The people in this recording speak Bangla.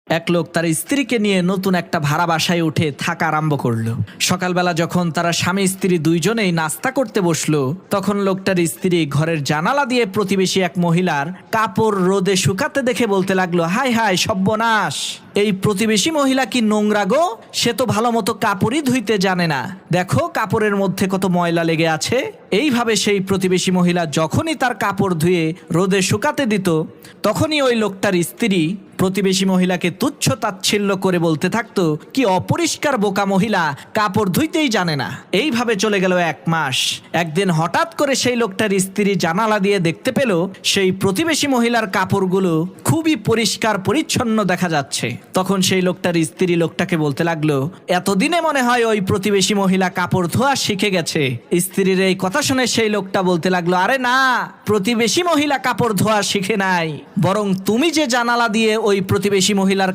এক লোক তার স্ত্রীকে নিয়ে নতুন একটা ভাড়া বাসায় উঠে থাকা আরম্ভ করলো। সকালবেলা যখন তারা স্বামী স্ত্রী দুইজনেই নাস্তা করতে বসলো, তখন লোকটার স্ত্রী ঘরের জানালা দিয়ে প্রতিবেশী এক মহিলার কাপড় রোদে শুকাতে দেখে বলতে লাগলো, হাই হাই সর্বনাশ, এই প্রতিবেশী মহিলা কি নোংরা গো, সে তো ভালো মতো কাপড়ই ধুইতে জানে না, দেখো কাপড়ের মধ্যে কত ময়লা লেগে আছে। এইভাবে সেই প্রতিবেশী মহিলা যখনই তার কাপড় ধুয়ে রোদে শুকাতে দিত, তখনই ওই লোকটার স্ত্রী প্রতিবেশী মহিলাকে তুচ্ছ তাচ্ছিল্য করে বলতে থাকতো, কি অপরিষ্কার বোকা মহিলা, কাপড় ধুইতেই জানে না। এইভাবে চলে গেল 1 মাস। একদিন হঠাৎ করে সেই লোকটার স্ত্রী জানালা দিয়ে দেখতে পেল সেই প্রতিবেশী মহিলার কাপড়গুলো খুবই পরিষ্কার পরিচ্ছন্ন দেখা যাচ্ছে। তখন সেই লোকটার স্ত্রী লোকটাকে বলতে লাগলো, এতদিনে মনে হয় ওই প্রতিবেশী মহিলা কাপড় ধোয়া শিখে গেছে। স্ত্রীর এই কথা শুনে সেই লোকটা বলতে লাগলো, আরে না, প্রতিবেশী মহিলা কাপড় ধোয়া শিখে নাই, বরং তুমি যে জানালা দিয়ে ওই প্রতিবেশী মহিলার